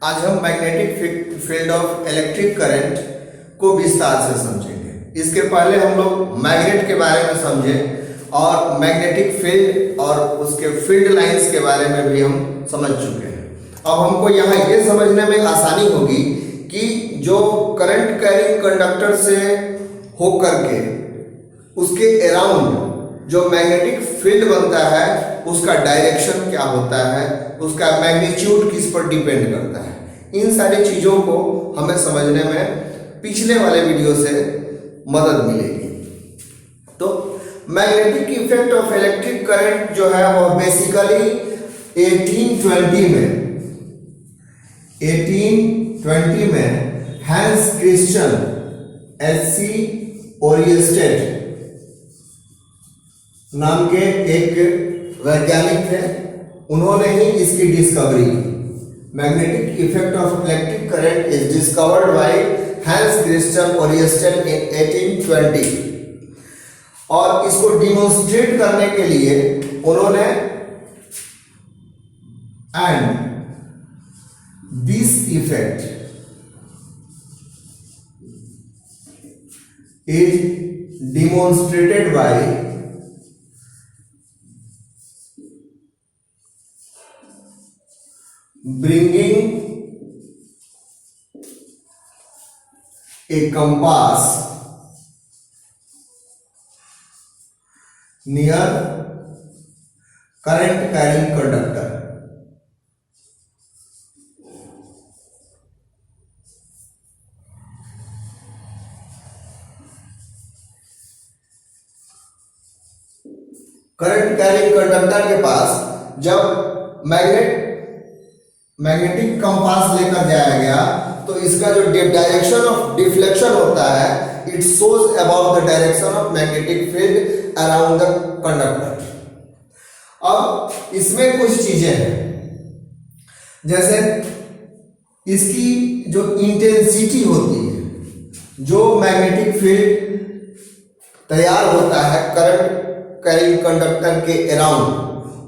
आज हम magnetic field of electric current को विस्तार से समझेंगे। इसके पहले हम लोग मैग्नेट के बारे में समझे और मैग्नेटिक फील्ड और उसके फील्ड लाइंस के बारे में भी हम समझ चुके हैं। अब हमको यहाँ ये समझने में आसानी होगी कि जो करंट कैरिंग कंडक्टर से होकर के उसके अराउंड जो मैग्नेटिक फील्ड बनता है उसका डायरेक्शन क्या होता है, उसका मैग्नीट्यूड किस पर डिपेंड करता है। इन सारी चीज़ों को हमें समझने में पिछले वाले वीडियो से मदद मिलेगी। तो magnetic effect of electric current जो है वह बेसिकली 1820 में हैंस क्रिश्चियन एससी ओरियस्टेड नाम के एक वैज्ञानिक थे, उन्होंने ही इसकी डिस्कवरी की। Magnetic effect of electric current is discovered by Hans Christian Oersted in 1820 और इसको डिमोन्स्ट्रेट करने के लिए उन्होंने and this effect is demonstrated by bringing a compass near current carrying conductor. Current carrying conductor के पास जब मैग्नेटिक कंपास लेकर जाया गया तो इसका जो डायरेक्शन ऑफ डिफ्लेक्शन होता है it shows about the direction of magnetic field around the conductor. अब इसमें कुछ चीजें हैं, जैसे इसकी जो इंटेंसिटी होती है, जो मैग्नेटिक फील्ड तैयार होता है करंट कैरिंग कंडक्टर के अराउंड,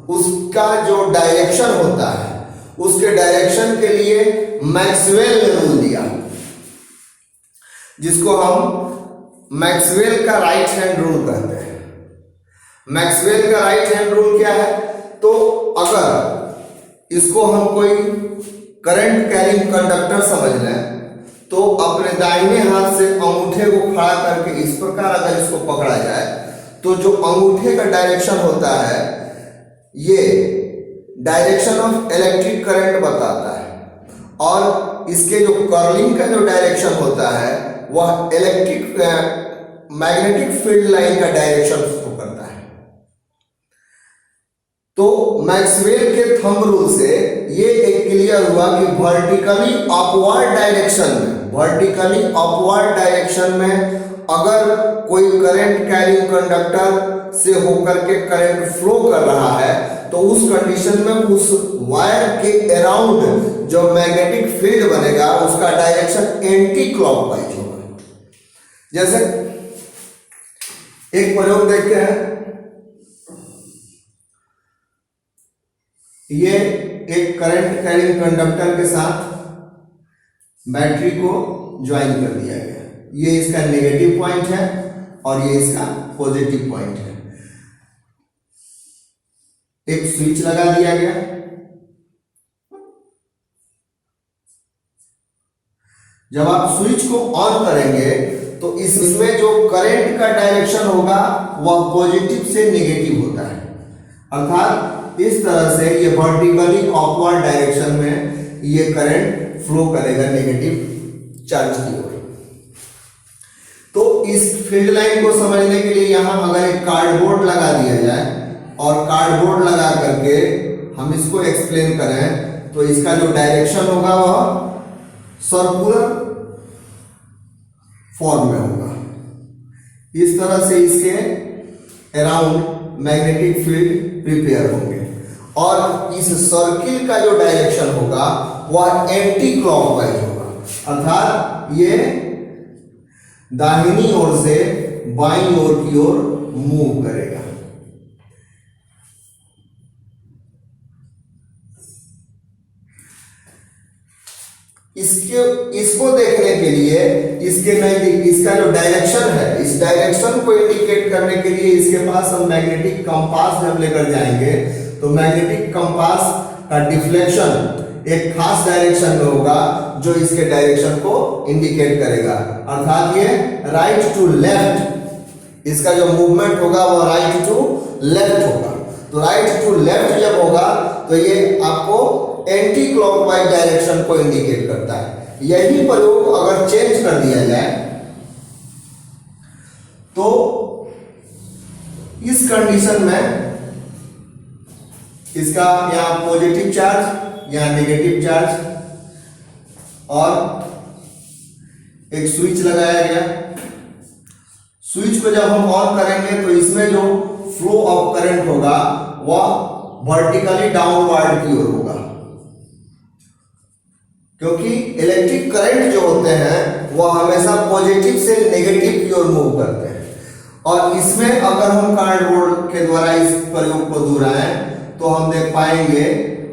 उसका जो डायरेक्शन होता है उसके डायरेक्शन के लिए मैक्सवेल ने रूल दिया, जिसको हम मैक्सवेल का राइट हैंड रूल कहते हैं। मैक्सवेल का राइट हैंड रूल क्या है? तो अगर इसको हम कोई करंट कैरिंग कंडक्टर समझ लें तो अपने दाहिने हाथ से अंगूठे को खड़ा करके इस प्रकार अगर इसको पकड़ा जाए तो जो अंगूठे का डायरेक्शन होता है ये डायरेक्शन ऑफ इलेक्ट्रिक करंट बताता है और इसके जो कर्लिंग का जो डायरेक्शन होता है वह इलेक्ट्रिक मैग्नेटिक फील्ड लाइन का डायरेक्शन शो करता है। तो मैक्सवेल के थंब रूल से ये एक क्लियर हुआ कि वर्टिकली अपवर्ड डायरेक्शन में अगर कोई करंट कैरिंग कंडक्टर से होकर के करंट फ्लो कर रहा है तो उस कंडीशन में उस वायर के अराउंड जो मैग्नेटिक फील्ड बनेगा उसका डायरेक्शन एंटी क्लॉकवाइज होगा। जैसे एक प्रयोग देखते हैं, ये एक करंट कैरिंग कंडक्टर के साथ बैटरी को ज्वाइन कर दिया गया। ये इसका नेगेटिव पॉइंट है और ये इसका पॉजिटिव पॉइंट है। एक स्विच लगा दिया गया, जब आप स्विच को ऑन करेंगे तो इसमें जो करंट का डायरेक्शन होगा वह पॉजिटिव से नेगेटिव होता है, अर्थात इस तरह से ये वर्टिकली अपवर्ड डायरेक्शन में ये करंट फ्लो करेगा नेगेटिव चार्ज की ओर। तो इस फील्ड लाइन को समझने के लिए यहां अगर एक कार्डबोर्ड लगा दिया जाए और कार्डबोर्ड लगा करके हम इसको एक्सप्लेन करें तो इसका जो डायरेक्शन होगा वह सर्कुलर फॉर्म में होगा। इस तरह से इसके अराउंड मैग्नेटिक फील्ड प्रिपेयर होंगे और इस सर्किल का जो डायरेक्शन होगा वह एंटी क्लॉकवाइज होगा, अर्थात ये दाहिनी ओर से बाईं ओर की ओर मूव करेगा। इसको देखने के लिए इसके नजदीक इसका जो डायरेक्शन है, इस डायरेक्शन को इंडिकेट करने के लिए इसके पास हम मैग्नेटिक कंपास जब लेकर जाएंगे तो मैग्नेटिक कंपास का डिफ्लेक्शन एक खास डायरेक्शन में होगा जो इसके डायरेक्शन को इंडिकेट करेगा, अर्थात ये राइट टू लेफ्ट, इसका जो मूवमेंट होगा वो राइट टू लेफ्ट होगा। तो राइट टू लेफ्ट जब होगा तो ये आपको एंटी क्लॉकवाइज डायरेक्शन को इंडिकेट करता है। यही प्रयोग अगर चेंज कर दिया जाए तो इस कंडीशन में इसका यहां पॉजिटिव चार्ज, यहां नेगेटिव चार्ज और एक स्विच लगाया गया। स्विच को जब हम ऑन करेंगे तो इसमें जो फ्लो ऑफ करंट होगा वह वर्टिकली डाउनवर्ड की ओर होगा, क्योंकि इलेक्ट्रिक करंट जो होते हैं वह हमेशा पॉजिटिव से नेगेटिव की ओर मूव करते हैं। और इसमें अगर हम कार्डबोर्ड के द्वारा इस प्रयोग को दोहराएं तो हम देख पाएंगे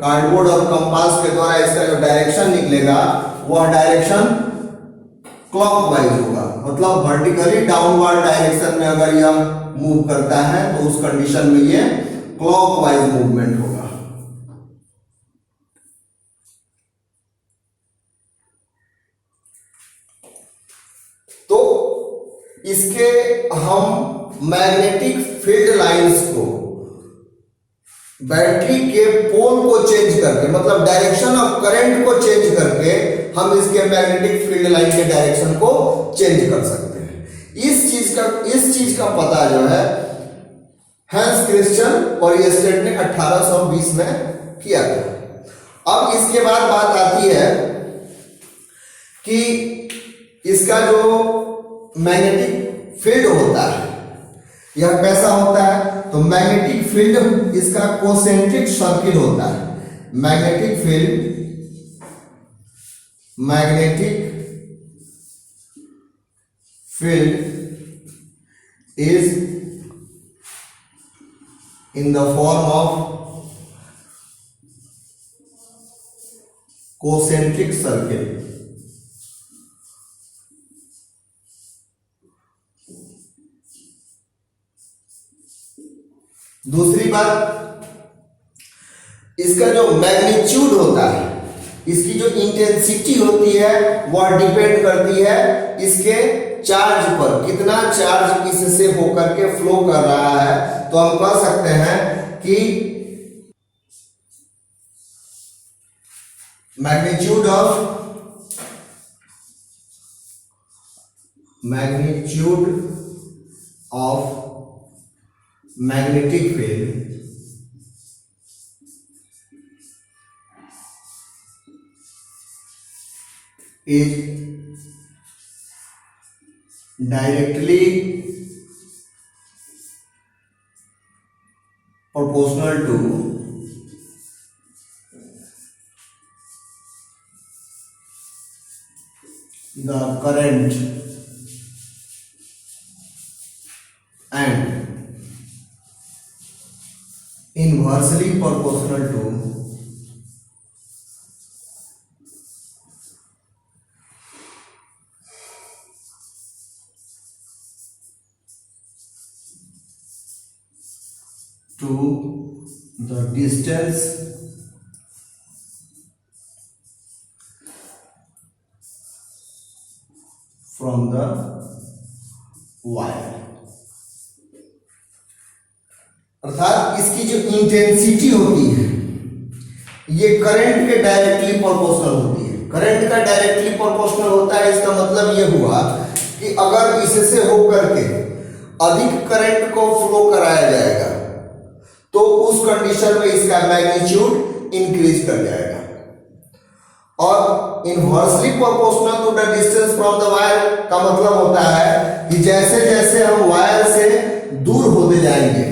कार्डबोर्ड और कंपास के द्वारा इसका जो डायरेक्शन निकलेगा वह डायरेक्शन क्लॉकवाइज होगा, मतलब वर्टिकली डाउनवर्ड डायरेक्शन में अगर यह मूव करता है तो उस कंडीशन में ये क्लॉकवाइज मूवमेंट होगा। तो इसके हम मैग्नेटिक फील्ड लाइंस को बैटरी के पोल को चेंज करके, मतलब डायरेक्शन ऑफ करंट को चेंज करके हम इसके मैग्नेटिक फील्ड लाइन के डायरेक्शन को चेंज कर सकते हैं। इस चीज का पता जो है हैंस क्रिश्चियन और येस्टेड ने 1820 में किया था। अब इसके बाद बात आती है कि इसका जो मैग्नेटिक फील्ड होता है यह कैसा होता है। तो मैग्नेटिक फील्ड इसका कोसेंट्रिक सर्किल होता है। Magnetic field is in the form of concentric circle. दूसरी बात, इसका जो मैग्नीट्यूड होता है, इसकी जो इंटेंसिटी होती है वह डिपेंड करती है इसके चार्ज पर, कितना चार्ज इससे होकर के फ्लो कर रहा है। तो हम कह सकते हैं कि magnitude of magnetic field is directly proportional to the current and inversely proportional to the distance from the wire। अर्थात इसकी जो इंटेंसिटी होती है ये करंट के डायरेक्टली प्रोपोर्शनल होती है। करंट का डायरेक्टली प्रोपोर्शनल होता है, इसका मतलब ये हुआ कि अगर इससे होकर के अधिक करंट को फ्लो कराया जाएगा तो उस कंडीशन में इसका मैग्नीट्यूड इंक्रीज कर जाएगा। और inversely proportional to the distance from the wire का मतलब होता है कि जैसे जैसे हम वायर से दूर होते जाएंगे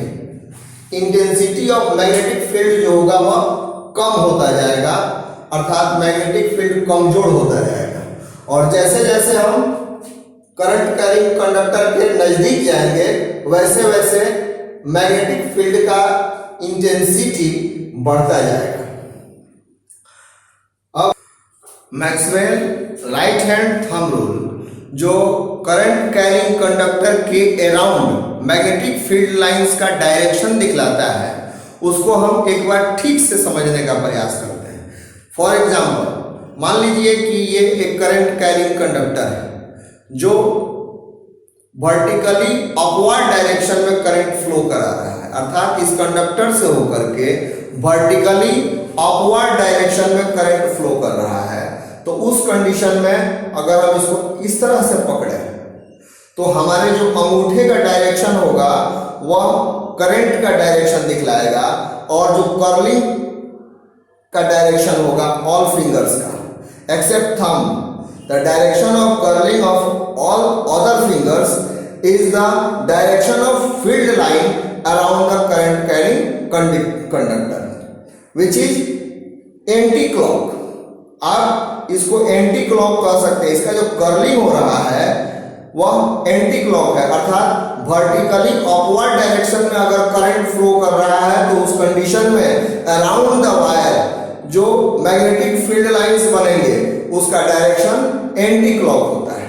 इंटेंसिटी ऑफ मैग्नेटिक फील्ड जो होगा वह कम होता जाएगा, अर्थात मैग्नेटिक फील्ड कमजोर होता जाएगा। और जैसे जैसे हम करंट कैरिंग कंडक्टर के नजदीक जाएंगे वैसे वैसे मैग्नेटिक फील्ड का इंटेंसिटी बढ़ता जाएगा। अब Maxwell right hand thumb rule जो करंट कैरिंग कंडक्टर के अराउंड मैग्नेटिक फील्ड लाइंस का डायरेक्शन दिखलाता है, उसको हम एक बार ठीक से समझने का प्रयास करते हैं। फॉर एग्जाम्पल, मान लीजिए कि ये एक करंट कैरिंग कंडक्टर है जो वर्टिकली अपवर्ड डायरेक्शन में करंट फ्लो करा रहा है, अर्थात इस कंडक्टर से होकर के वर्टिकली अपवर्ड डायरेक्शन में करंट फ्लो कर रहा है। तो उस कंडीशन में अगर हम इसको इस तरह से पकड़े तो हमारे जो अंगूठे का डायरेक्शन होगा वह करंट का डायरेक्शन दिखलाएगा, और जो कर्लिंग का डायरेक्शन होगा ऑल फिंगर्स का except thumb, the direction of curling of all other fingers is the direction of field line around the current carrying conductor which is anti clock. आप इसको anti clock कह सकते हैं। इसका जो कर्लिंग हो रहा है वह एंटी क्लॉक है, अर्थात वर्टिकली अपवर्ड डायरेक्शन में अगर करंट फ्लो कर रहा है तो उस कंडीशन में अराउंड द वायर जो मैग्नेटिक फील्ड लाइंस बनेंगे उसका डायरेक्शन एंटी क्लॉक होता है।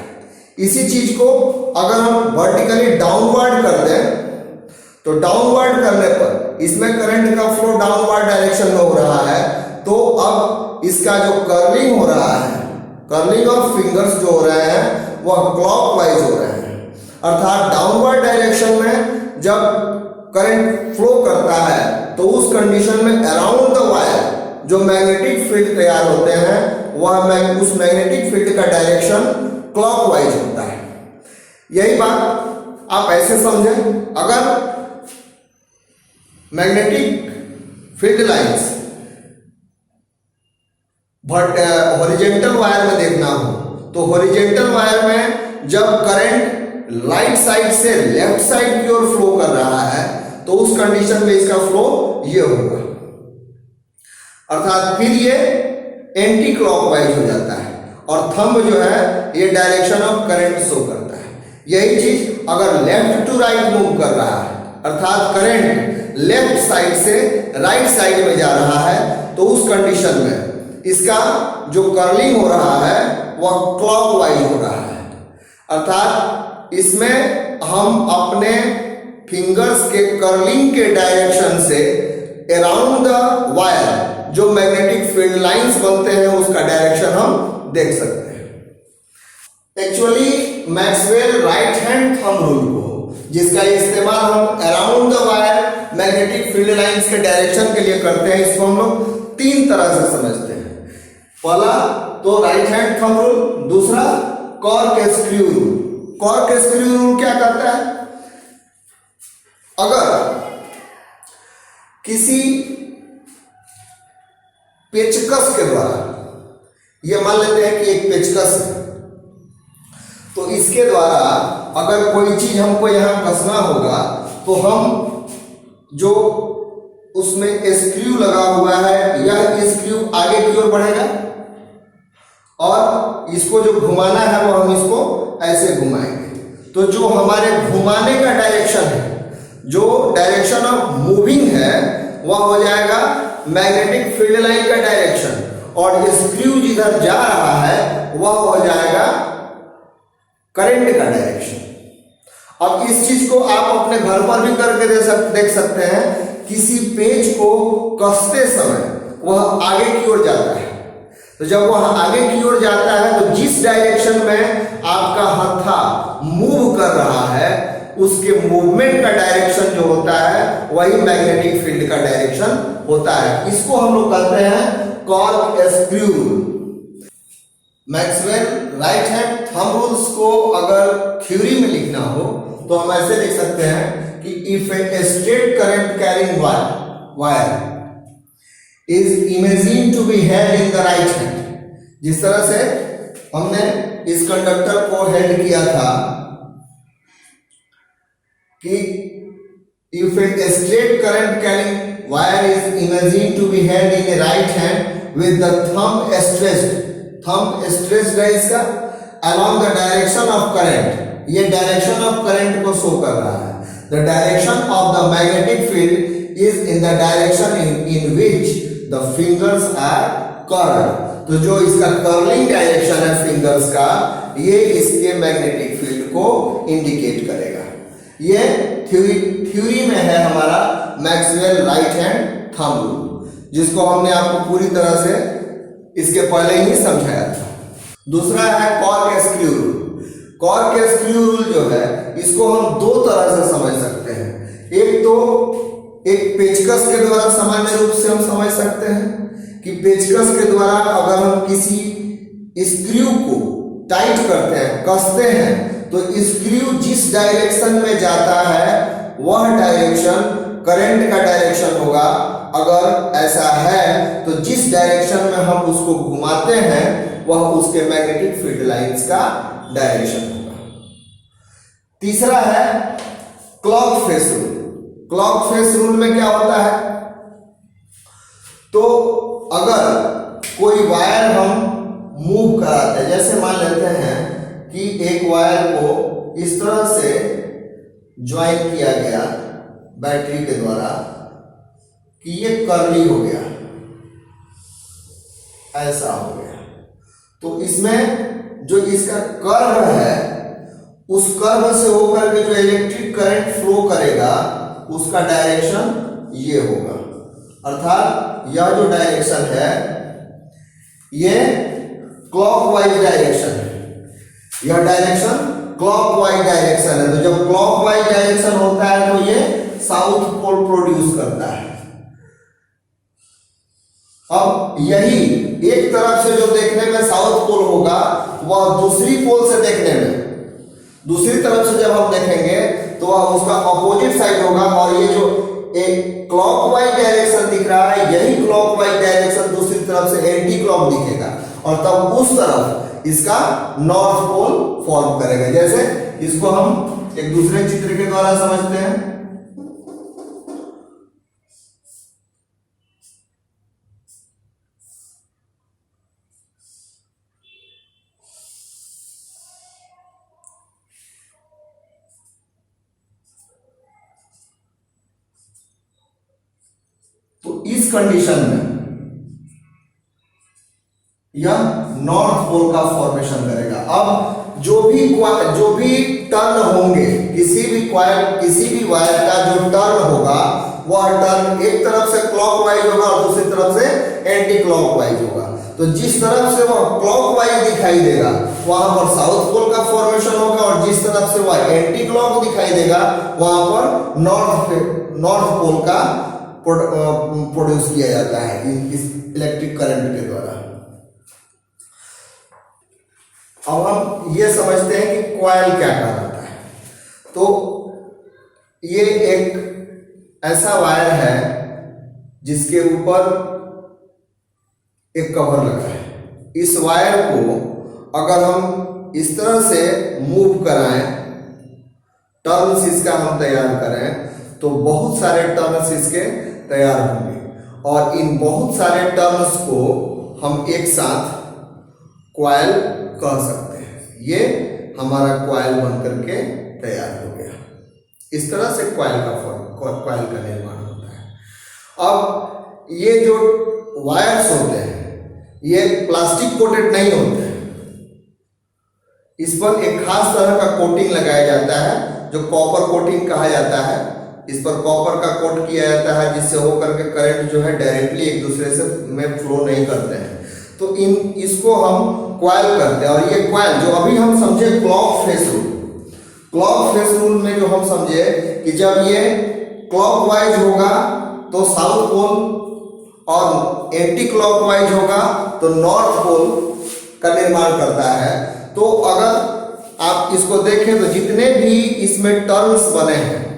इसी चीज को अगर हम वर्टिकली डाउनवर्ड कर दें तो डाउनवर्ड करने पर इसमें करंट का फ्लो डाउनवर्ड डायरेक्शन में हो रहा है, तो अब इसका जो कर्लिंग हो रहा है, कर्लिंग ऑफ फिंगर्स जो हो रहे हैं वह क्लॉकवाइज हो रहे हैं, अर्थात डाउनवर्ड डायरेक्शन में जब करंट फ्लो करता है तो उस कंडीशन में अराउंड द वायर जो मैग्नेटिक फील्ड तैयार होते हैं वह उस मैग्नेटिक फील्ड का डायरेक्शन क्लॉकवाइज होता है। यही बात आप ऐसे समझें, अगर magnetic field lines horizontal wire में देखना हो तो हॉरिजॉन्टल वायर में जब करंट राइट साइड से लेफ्ट साइड की ओर फ्लो कर रहा है तो उस कंडीशन में इसका फ्लो ये होगा, अर्थात फिर ये एंटी क्लॉकवाइज हो जाता है और थंब जो है ये डायरेक्शन ऑफ करंट शो करता है। यही चीज अगर लेफ्ट टू राइट मूव कर रहा है, अर्थात करंट लेफ्ट साइड से राइट साइड में जा रहा है, तो उस कंडीशन में इसका जो कर्लिंग हो रहा है वह क्लॉकवाइज हो रहा है, अर्थात इसमें हम अपने फिंगर्स के कर्लिंग के डायरेक्शन से अराउंड द वायर जो मैग्नेटिक फील्ड लाइंस बनते हैं उसका डायरेक्शन हम देख सकते हैं। Actually Maxwell right hand thumb rule को, जिसका इस्तेमाल हम around the wire magnetic field lines के डायरेक्शन के लिए करते हैं, इसको हम लोग तीन तरह से समझते हैं। पहला तो राइट हैंड थंब रूल, दूसरा कॉर्कस्क्रू रूल। कॉर्कस्क्रू रूल क्या करता है? अगर किसी पेचकस के द्वारा, ये मान लेते हैं कि एक पेचकस है, तो इसके द्वारा अगर कोई चीज हमको यहां कसना होगा तो हम जो उसमें स्क्रू लगा हुआ है यह स्क्रू आगे की ओर बढ़ेगा और इसको जो घुमाना है वो हम इसको ऐसे घुमाएंगे। तो जो हमारे घुमाने का डायरेक्शन है, जो डायरेक्शन ऑफ मूविंग है, वह हो जाएगा मैग्नेटिक फील्ड लाइन का डायरेक्शन, और स्क्रू जिधर जा रहा है वह हो जाएगा करंट का डायरेक्शन। अब इस चीज को आप अपने घर पर भी करके देख सकते हैं। किसी पेच को कसते समय वह आगे की ओर जाता है, तो जब वह आगे की ओर जाता है तो जिस डायरेक्शन में आपका हत्था मूव कर रहा है उसके मूवमेंट का डायरेक्शन जो होता है वही मैग्नेटिक फील्ड का डायरेक्शन होता है। इसको हम लोग कहते हैं corkscrew rule. Maxwell right hand thumb rules को अगर थ्योरी में लिखना हो तो हम ऐसे लिख सकते हैं कि if a straight current carrying wire is imagine to be held in the right hand, जिस तरह से हमने इस कंडक्टर को हेल्ड किया था कि if a straight current carrying wire is imagine to be held in a right hand with the thumb stretched है इसका along the direction of current, ये डायरेक्शन ऑफ करंट को शो कर रहा है। The direction of the magnetic field is in the direction in which the fingers are curl. तो जो इसका कर्लिंग डायरेक्शन है फिंगर्स का, ये इसके मैग्नेटिक फील्ड को इंडिकेट करेगा। ये थ्योरी में है हमारा Maxwell right hand thumb rule, जिसको हमने आपको पूरी तरह से इसके पहले ही समझाया था। दूसरा है कॉर्क-एस्क्यू रूल। कॉर्क-एस्क्यू रूल जो है, इसको हम दो तरह से समझ सकते हैं। एक तो एक पेचकस के द्वारा सामान्य रूप से हम समझ सकते हैं कि पेचकस के द्वारा अगर हम किसी स्क्रू को टाइट करते हैं, कसते हैं, तो स्क्रू जिस डायरेक्शन में जाता है वह डायरेक्शन करंट का डायरेक्शन होगा। अगर ऐसा है तो जिस डायरेक्शन में हम उसको घुमाते हैं वह उसके मैग्नेटिक फील्ड लाइंस का डायरेक्शन होगा। तीसरा है clock face rule. Clock face rule में क्या होता है, तो अगर कोई वायर हम मूव कराते हैं, जैसे मान लेते हैं कि एक वायर को इस तरह से ज्वाइन किया गया बैटरी के द्वारा कि ये कर्ली हो गया, ऐसा हो गया, तो इसमें जो इसका कर्व है, उस कर्व से होकर के जो इलेक्ट्रिक करंट फ्लो करेगा उसका डायरेक्शन ये होगा। अर्थात यह जो डायरेक्शन है ये क्लॉकवाइज डायरेक्शन है। यह डायरेक्शन क्लॉकवाइज डायरेक्शन है। तो जब क्लॉकवाइज डायरेक्शन होता है तो ये साउथ पोल प्रोड्यूस करता है। अब यही एक तरफ से जो देखने में साउथ पोल होगा वह दूसरी पोल से देखने में, दूसरी तरफ से जब हम देखेंगे तो वह उसका अपोजिट साइड होगा। और ये जो एक क्लॉकवाइज डायरेक्शन दिख रहा है, यही क्लॉकवाइज डायरेक्शन दूसरी तरफ से एंटी क्लॉक दिखेगा और तब उस तरफ इसका नॉर्थ पोल फॉर्म करेगा। जैसे इसको हम एक दूसरे चित्र के द्वारा समझते हैं। तो इस कंडीशन में यह नॉर्थ पोल का फॉर्मेशन करेगा। अब जो भी टर्न होंगे, किसी भी वायर का जो टर्न होगा वह टर्न एक तरफ से क्लॉकवाइज होगा और दूसरी तरफ से एंटी क्लॉकवाइज होगा। तो जिस तरफ से वह क्लॉकवाइज दिखाई देगा वहां पर साउथ पोल का फॉर्मेशन होगा और जिस तरफ से वह एंटी क्लॉक दिखाई देगा वहां पर नॉर्थ पोल का प्रोड्यूस किया जाता है इस इलेक्ट्रिक करंट के द्वारा। अब हम ये समझते हैं कि कॉइल क्या कहलाता है। तो ये एक ऐसा वायर है जिसके ऊपर एक कवर लगा है। इस वायर को अगर हम इस तरह से मूव कराएं, टर्न्स इसका हम तैयार करें, तो बहुत सारे टर्न्स इसके तैयार होंगे और इन बहुत सारे टर्न्स को हम एक साथ कॉइल कह सकते हैं। ये हमारा कॉइल बनकर के तैयार हो गया। इस तरह से कॉइल का निर्माण होता है। अब ये जो वायर्स होते हैं ये प्लास्टिक कोटेड नहीं होते हैं। इस पर एक खास तरह का कोटिंग लगाया जाता है जो कॉपर कोटिंग कहा जाता है। इस पर कॉपर का कोट किया जाता है जिससे होकर के करंट जो है डायरेक्टली एक दूसरे से में फ्लो नहीं करते हैं। तो इसको हम कॉइल करते हैं। और ये कॉइल जो अभी हम समझे clock face rule, clock face rule में जो हम समझे कि जब ये क्लॉकवाइज होगा तो साउथ पोल और एंटी क्लॉकवाइज होगा तो नॉर्थ पोल का निर्माण करता है। तो अगर आप इसको देखें तो जितने भी इसमें टर्न्स बने हैं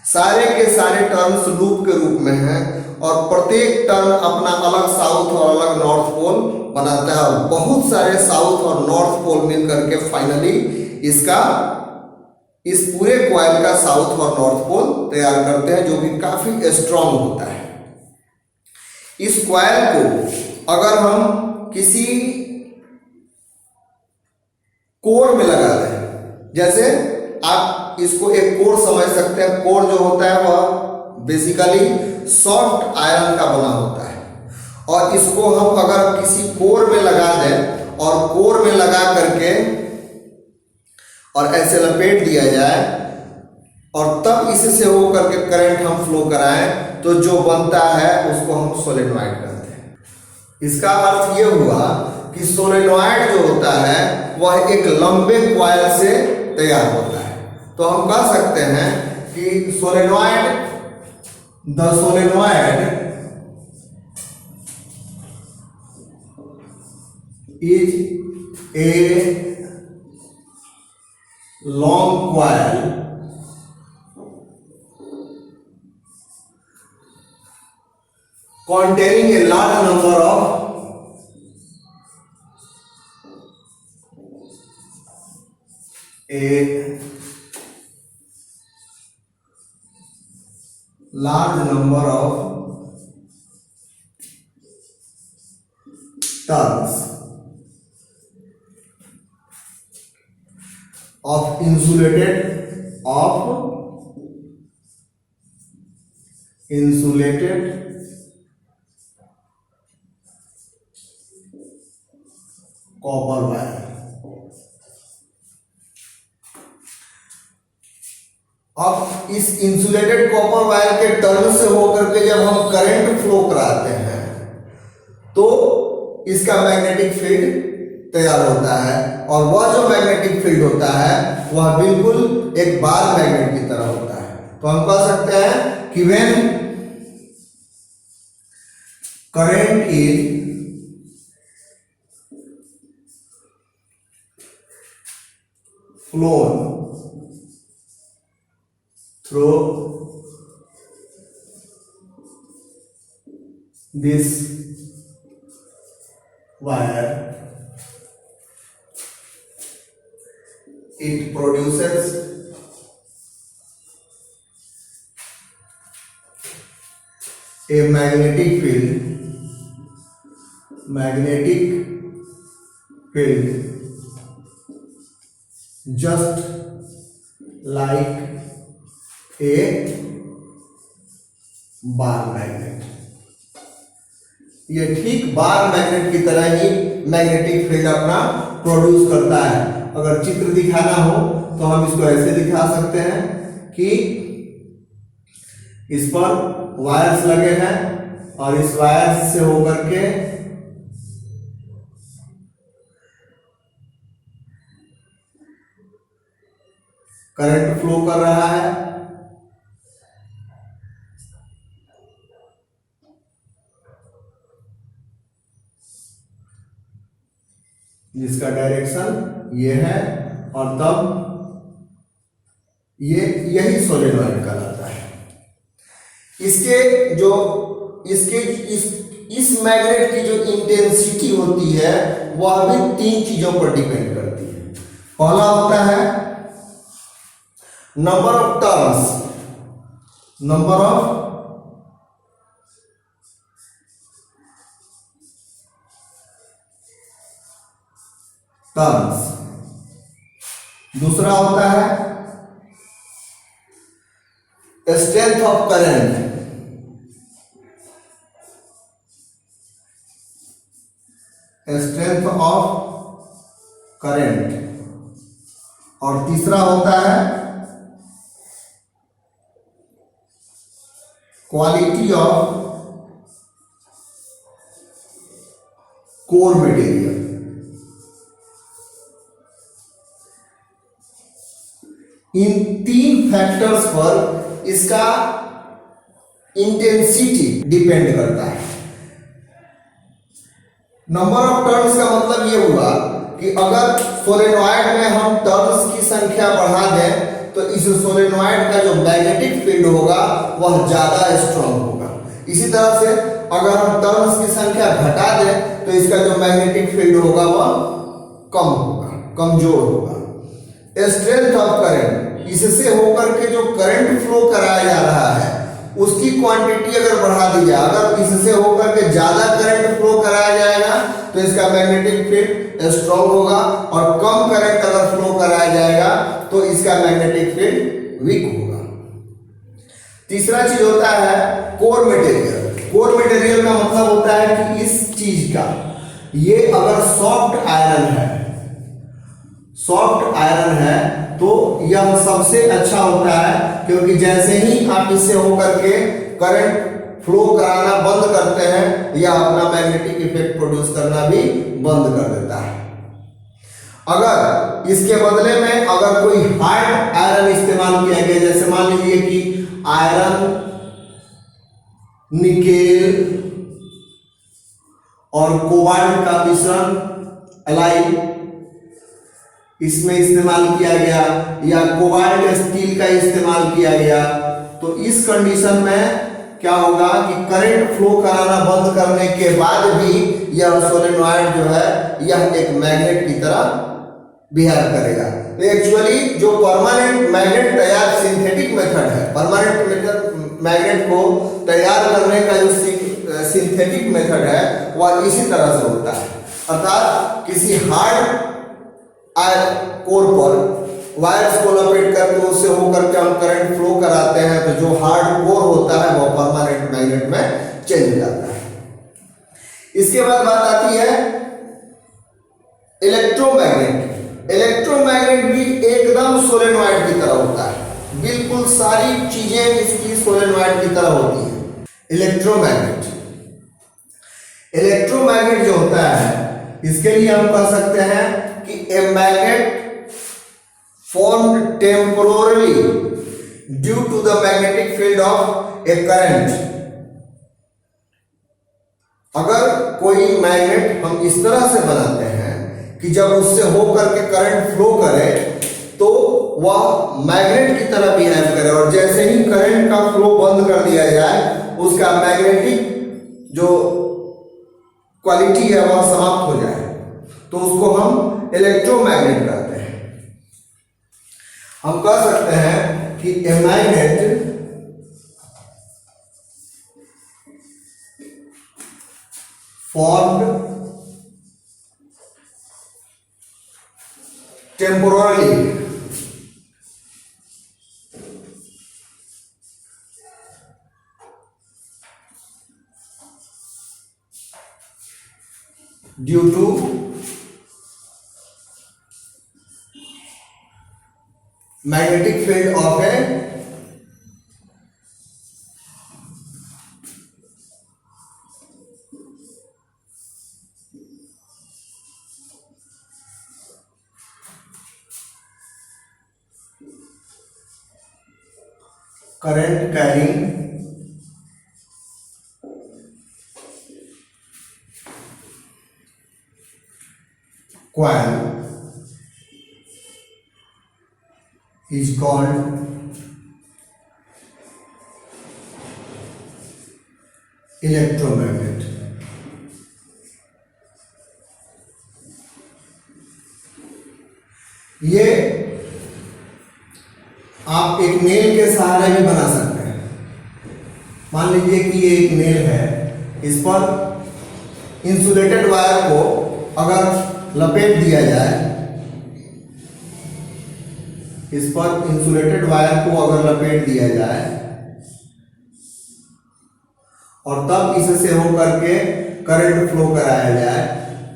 सारे के सारे टर्न्स लूप के रूप में हैं और प्रत्येक टर्न अपना अलग साउथ और अलग नॉर्थ पोल बनाता है। और बहुत सारे साउथ और नॉर्थ पोल मिलकर के फाइनली इस पूरे कॉइल का साउथ और नॉर्थ पोल तैयार करते हैं, जो कि काफी स्ट्रांग होता है। इस कॉइल को अगर हम किसी कोर में लगा दें, जैसे आप इसको एक कोर समझ सकते हैं। कोर जो होता है वह बेसिकली सॉफ्ट आयरन का बना होता है और इसको हम अगर किसी कोर में लगा दें और कोर में लगा करके और ऐसे लपेट दिया जाए और तब इससे होकर के करंट हम फ्लो कराएं तो जो बनता है उसको हम सोलेनॉइड कहते हैं। इसका अर्थ ये हुआ कि सोलेनॉइड जो होता है वह एक लंबे कॉइल से तैयार होता है। तो हम कह सकते हैं कि solenoid the solenoid is a long coil containing a large number of turns of insulated copper wire। अब इस इंसुलेटेड कॉपर वायर के टर्न से होकर के जब हम करंट फ्लो कराते हैं तो इसका मैग्नेटिक फील्ड तैयार होता है और वह जो मैग्नेटिक फील्ड होता है वह बिल्कुल एक बार मैग्नेट की तरह होता है। तो हम कह सकते हैं कि when current is phloem through this wire, it produces a magnetic field just like a bar magnet. ये ठीक बार मैग्नेट की तरह ही मैग्नेटिक फील्ड अपना प्रोड्यूस करता है। अगर चित्र दिखाना हो तो हम इसको ऐसे दिखा सकते हैं कि इस पर वायर्स लगे हैं और इस वायर्स से होकर के करंट फ्लो कर रहा है। जिसका डायरेक्शन ये है और तब यही सोलेनॉइड कहलाता है। इस मैग्नेट की जो इंटेंसिटी होती है वह भी 3 चीजों पर डिपेंड करती है। पहला होता है नंबर ऑफ टर्न्स, दूसरा होता है स्ट्रेंथ ऑफ करंट, और तीसरा होता है quality of core material. In 3 factors पर इसका इंटेंसिटी डिपेंड करता है। नंबर ऑफ टर्न्स का मतलब यह हुआ कि अगर सोलेनॉइड में हम टर्न्स की संख्या बढ़ा दें तो इस सोलेनॉइड का जो मैग्नेटिक फील्ड होगा वह ज्यादा स्ट्रांग होगा। इसी तरह से अगर हम टर्न्स की संख्या घटा दें तो इसका जो मैग्नेटिक फील्ड होगा वह कम होगा, कमजोर होगा। स्ट्रेंथ ऑफ करंट, इससे होकर के जो करंट फ्लो कराया जा रहा है उसकी क्वांटिटी अगर बढ़ा दी जाए, अगर इससे होकर के ज्यादा करंट फ्लो कराया जाएगा तो इसका मैग्नेटिक फील्ड स्ट्रांग होगा, और कम करंट अगर फ्लो कराया जाएगा तो इसका मैग्नेटिक फील्ड वीक होगा। तीसरा चीज होता है कोर मटेरियल। कोर मटेरियल का मतलब होता है कि इस चीज का, ये अगर सॉफ्ट आयरन है, सॉफ्ट आयरन है तो यह सबसे अच्छा होता है, क्योंकि जैसे ही आप इससे होकर के करंट फ्लो कराना बंद करते हैं, यह अपना मैग्नेटिक इफेक्ट प्रोड्यूस करना भी बंद कर देता है। अगर इसके बदले में अगर कोई हार्ड आयरन इस्तेमाल किया गया, जैसे मान लीजिए कि आयरन, निकेल और कोबाल्ट का मिश्रण एलाई इसमें इस्तेमाल किया गया, या कोबाल्ट स्टील का इस्तेमाल किया गया, तो इस कंडीशन में क्या होगा कि करंट फ्लो कराना बंद करने के बाद भी यह सोलेनॉइड जो है यह एक मैग्नेट की तरह बिहेव करेगा। तो एक्चुअली जो परमानेंट मैग्नेट तैयार, सिंथेटिक मेथड है, परमानेंट मैग्नेट को तैयार करने का जो सिंथेटिक मेथड है वह इसी तरह से होता है। अर्थात किसी हार्ड कोर पर वायर्स को लपेट करके उससे होकर के हम करंट फ्लो कराते हैं, तो जो हार्ड कोर होता है वो परमानेंट मैग्नेट में चेंज हो जाता है। इसके बाद बात आती है इलेक्ट्रोमैग्नेट। इलेक्ट्रोमैग्नेट भी एकदम सोलेनॉइड की तरह होता है, बिल्कुल सारी चीजें इसकी सोलेनॉइड की तरह होती है। इलेक्ट्रोमैग्नेट, इलेक्ट्रोमैग्नेट जो होता है इसके लिए हम कह सकते हैं कि a magnet formed temporarily due to the magnetic field of a current। अगर कोई मैग्नेट हम इस तरह से बनाते हैं कि जब उससे होकर के करंट फ्लो करे तो वह मैग्नेट की तरह बिहेव करे, और जैसे ही करंट का फ्लो बंद कर दिया जाए उसका मैग्नेटिक जो क्वालिटी है वह समाप्त हो जाए, तो उसको हम इलेक्ट्रोमैग्नेट कहते हैं। हम कह सकते हैं कि a magnet formed temporarily due to magnetic field of a current carrying coil is called electromagnet। ये आप एक नेल के सहारे भी बना सकते हैं। मान लीजिए कि ये एक नेल है, इस पर इंसुलेटेड वायर को अगर लपेट दिया जाए, इस पर इंसुलेटेड वायर को अगर लपेट दिया जाए और तब इससे होकर के करंट फ्लो कराया जाए,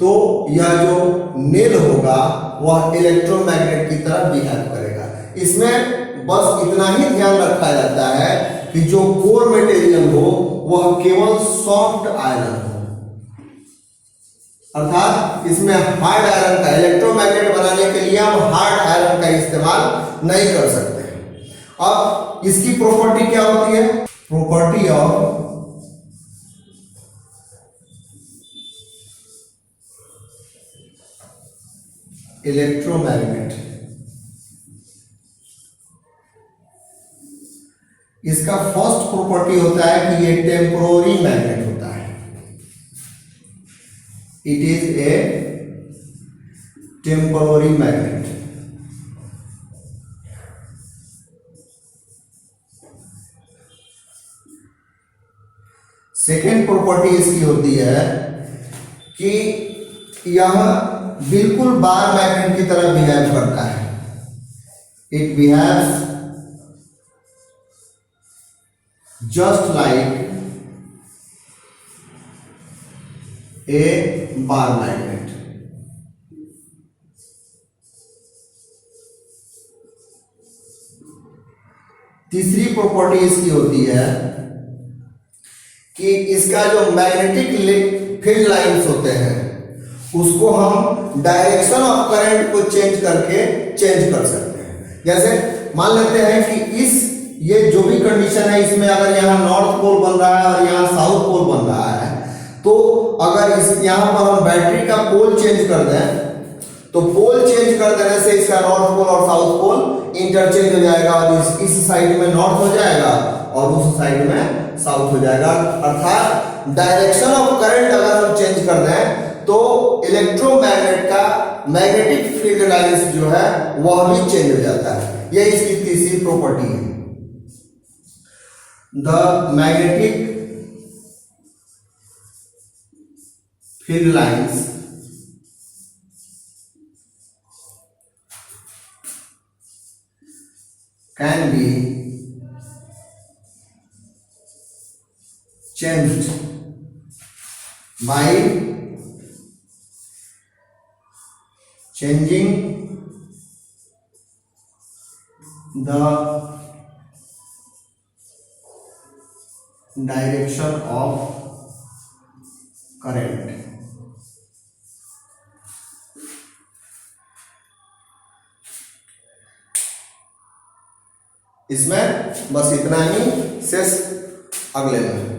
तो यह जो नेल होगा वह इलेक्ट्रोमैग्नेट की तरह बिहेव करेगा। इसमें बस इतना ही ध्यान रखा जाता है कि जो कोर मटेरियल हो वह केवल सॉफ्ट आयरन हो, अर्थात इसमें हार्ड आयरन का, इलेक्ट्रोमैग्नेट बनाने के लिए हम हार्ड आयरन का इस्तेमाल नहीं कर सकते। अब इसकी प्रॉपर्टी क्या होती है? प्रॉपर्टी ऑफ इलेक्ट्रोमैग्नेट, इसका फर्स्ट प्रॉपर्टी होता है कि ये टेम्पोररी मैग्नेट होता है। It is a temporary magnet. Second property इसकी होती है कि यह बिल्कुल बार मैग्नेट की तरह बिहेव करता है। It behaves just like A bar magnet. तीसरी प्रॉपर्टी इसकी होती है कि इसका जो मैग्नेटिक फील्ड लाइंस होते हैं उसको हम डायरेक्शन ऑफ करंट को चेंज करके चेंज कर सकते हैं। जैसे मान लेते हैं कि ये जो भी कंडीशन है इसमें अगर यहाँ नॉर्थ पोल बन रहा है और यहाँ साउथ पोल बन रहा है, तो अगर इस यहाँ पर हम बैटरी का पोल चेंज कर दें तो पोल चेंज कर देने से इसका नॉर्थ पोल और साउथ पोल इंटरचेंज हो जाएगा और इस साइड में नॉर्थ हो जाएगा और उस साइड में साउथ हो जाएगा। अर्थात डायरेक्शन ऑफ करंट अगर हम चेंज कर दें तो इलेक्ट्रोमैग्नेट का मैग्नेटिक फील्ड लाइंस जो है वह भी चेंज हो जाता है। यह इसकी तीसरी प्रॉपर्टी है। The magnetic field lines can be changed by changing the direction of current। इसमें बस इतना ही, शेष अगले में।